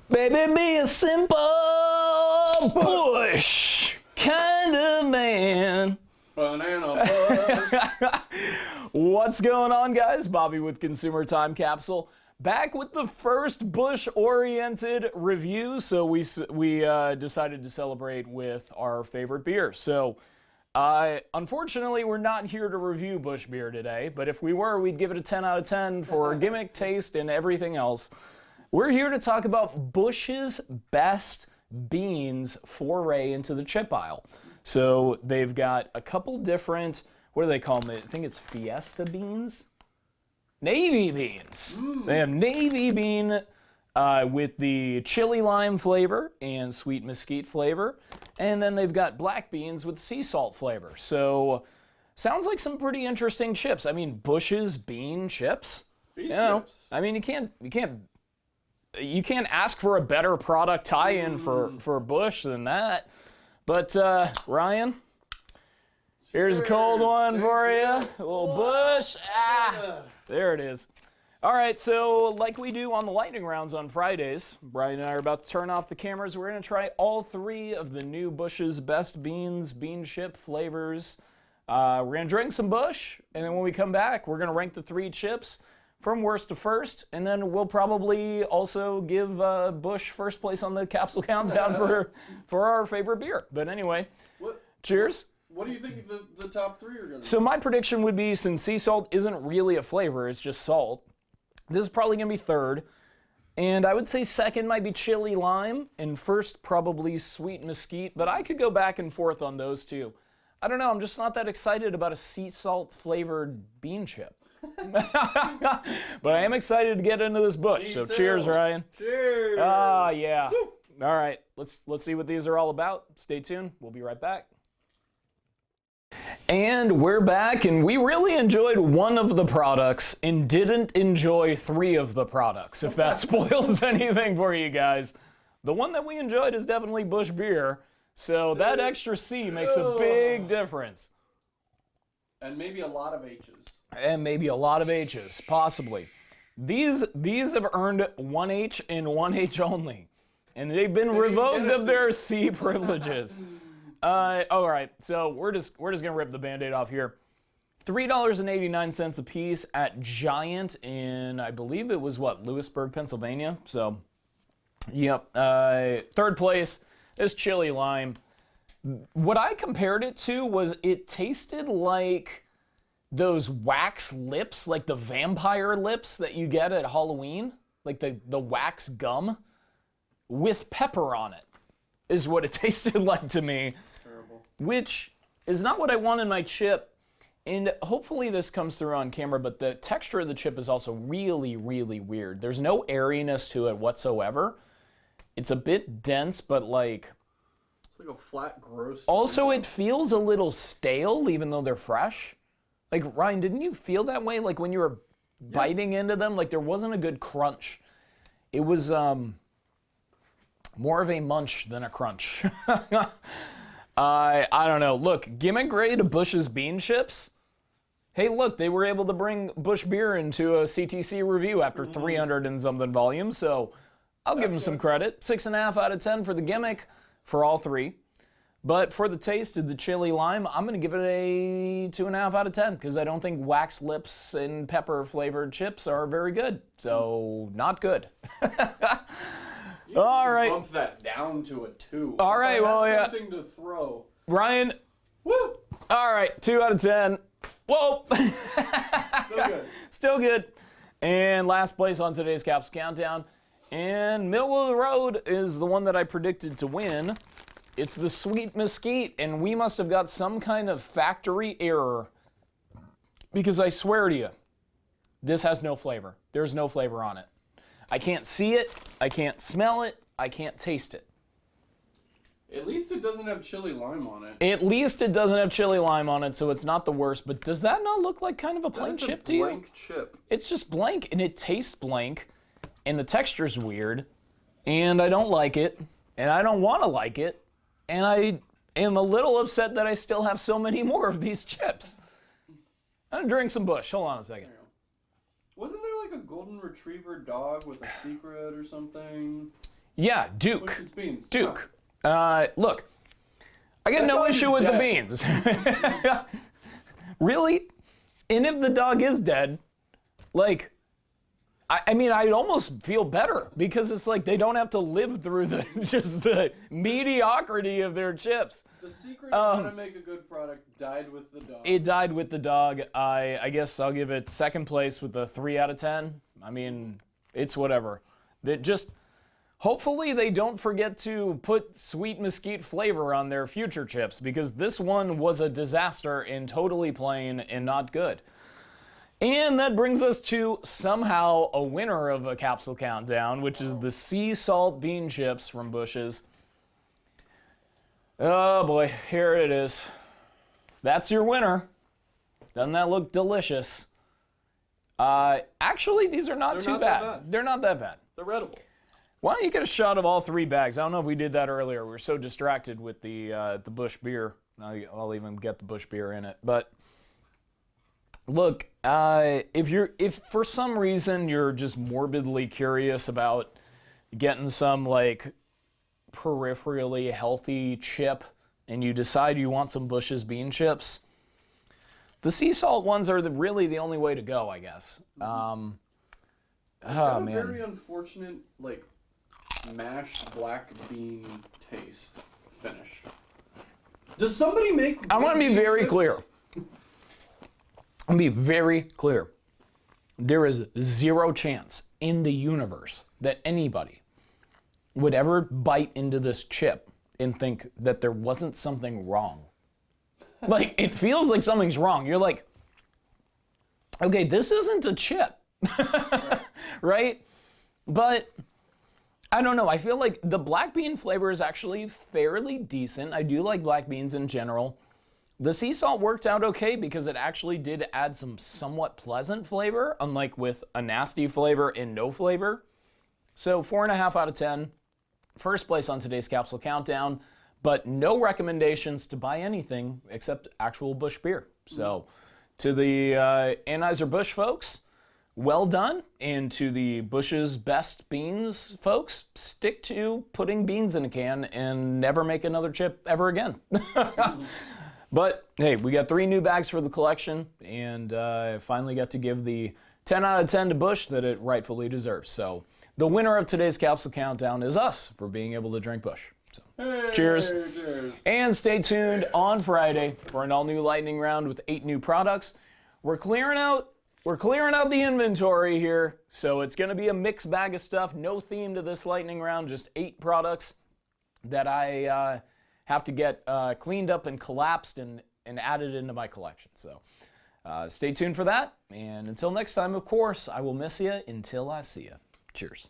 Baby, be a simple Busch kind of man. Banana Busch. What's going on, guys? Bobby with Consumer Time Capsule. Back with the first Busch-oriented review. So we decided to celebrate with our favorite beer. So unfortunately, we're not here to review Busch beer today. But if we were, we'd give it a 10 out of 10 for gimmick, taste, and everything else. We're here to talk about Busch's best beans foray into the chip aisle. So they've got a couple different, what do they call them? I think it's Fiesta beans? Navy beans. They have navy bean with the chili lime flavor and sweet mesquite flavor. And then they've got black beans with sea salt flavor. So sounds like some pretty interesting chips. I mean, Busch's bean chips. Bean chips. I mean, you can't ask for a better product tie-in for Busch than that. But Ryan, here's a cold one for you. A little Busch. There it is. All right, so like we do on the lightning rounds on Fridays, Brian and I are about to turn off the cameras. We're going to try all three of the new Busch's best bean chip flavors. We're going to drink some Busch, and then when we come back, we're going to rank the three chips from worst to first, and then we'll probably also give Busch first place on the Capsule Countdown for our favorite beer. But anyway, cheers. What do you think the top three are going to be? So my prediction would be, since sea salt isn't really a flavor, it's just salt, this is probably going to be third. And I would say second might be chili lime, and first probably sweet mesquite, but I could go back and forth on those two. I don't know, I'm just not that excited about a sea salt flavored bean chip. But I am excited to get into this Busch. So cheers, Ryan. Cheers. Yeah. Woo. All right, let's see what these are all about. Stay tuned. We'll be right back. And we're back, and we really enjoyed one of the products and didn't enjoy three of the products, if that spoils anything for you guys. The one that we enjoyed is definitely Busch beer, so that extra C makes a big difference. And maybe a lot of H's. And maybe a lot of H's, possibly. These have earned one H and one H only. And they've been revoked of their C privileges. All right, so we're just gonna rip the Band-Aid off here. $3.89 a piece at Giant in, I believe it was Lewisburg, Pennsylvania. So, yep. Third place is chili lime. What I compared it to was it tasted like those wax lips, like the vampire lips that you get at Halloween, like the wax gum with pepper on it, is what it tasted like to me. Terrible. Which is not what I want in my chip. And hopefully this comes through on camera, but the texture of the chip is also really, really weird. There's no airiness to it whatsoever. It's a bit dense, but like... It's like a flat, gross... Also, it feels a little stale, even though they're fresh. Like, Ryan, didn't you feel that way? Like, when you were biting into them, like, there wasn't a good crunch. It was, more of a munch than a crunch. I don't know. Look, gimmick grade Busch's bean chips. Hey, look, they were able to bring Busch beer into a CTC review after 300 and something volumes, so I'll give them some credit. 6.5 out of 10 for the gimmick for all three. But for the taste of the chili lime, I'm going to give it a 2.5 out of 10 because I don't think wax lips and pepper flavored chips are very good. So, not good. All right. Bump that down to a 2. All right, Something to throw. Ryan. Woo! All right, 2 out of 10. Whoa! Still good. Still good. And last place on today's Capsule Countdown. And middle of the road is the one that I predicted to win. It's the sweet mesquite, and we must have got some kind of factory error. Because I swear to you, this has no flavor. There's no flavor on it. I can't see it, I can't smell it, I can't taste it. At least it doesn't have chili lime on it. At least it doesn't have chili lime on it, so it's not the worst. But does that not look like kind of a plain chip to you? Blank chip. It's just blank, and it tastes blank, and the texture's weird, and I don't like it, and I don't want to like it, and I am a little upset that I still have so many more of these chips. I'm gonna drink some Busch. Hold on a second. Wasn't there like a golden retriever dog with a secret or something? Yeah, Duke. Busch's beans. Duke. Look, I got That no dog is issue with the dead. beans. Really? And if the dog is dead, like, I mean, I'd almost feel better because it's like they don't have to live through just the mediocrity of their chips. The secret of how to make a good product died with the dog. It died with the dog. I guess I'll give it second place with a 3 out of 10. I mean, it's whatever. That just hopefully they don't forget to put sweet mesquite flavor on their future chips because this one was a disaster and totally plain and not good. And that brings us to somehow a winner of a Capsule Countdown, which is the sea salt bean chips from Busch's. Oh boy, here it is. That's your winner. Doesn't that look delicious? Actually, these are not too bad. They're not that bad. They're edible. Why don't you get a shot of all 3 bags? I don't know if we did that earlier. We were so distracted with the Busch beer. I'll even get the Busch beer in it. But look, if for some reason you're just morbidly curious about getting some like peripherally healthy chip and you decide you want some Busch's bean chips, the sea salt ones are really the only way to go, I guess. Oh man, Very unfortunate, like mashed black bean taste finish. Does somebody make? I want to be bean very chips? clear. I'm be very clear. There is 0 chance in the universe that anybody would ever bite into this chip and think that there wasn't something wrong. Like, it feels like something's wrong. You're like, okay, this isn't a chip, right? But I don't know. I feel like the black bean flavor is actually fairly decent. I do like black beans in general. The sea salt worked out okay because it actually did add some somewhat pleasant flavor, unlike with a nasty flavor and no flavor. So 4.5 out of 10. First place on today's Capsule Countdown, but no recommendations to buy anything except actual Busch beer. So to the Anheuser-Busch folks, well done. And to the Busch's best beans folks, stick to putting beans in a can and never make another chip ever again. But hey, we got 3 new bags for the collection, and finally got to give the 10 out of 10 to Busch that it rightfully deserves. So the winner of today's Capsule Countdown is us for being able to drink Busch. So, Hey, cheers. cheers. And stay tuned on Friday for an all-new lightning round with 8 new products. We're clearing out the inventory here, so it's going to be a mixed bag of stuff. No theme to this lightning round, just 8 products that I have to get cleaned up and collapsed and added into my collection. So stay tuned for that. And until next time, of course, I will miss you until I see you. Cheers.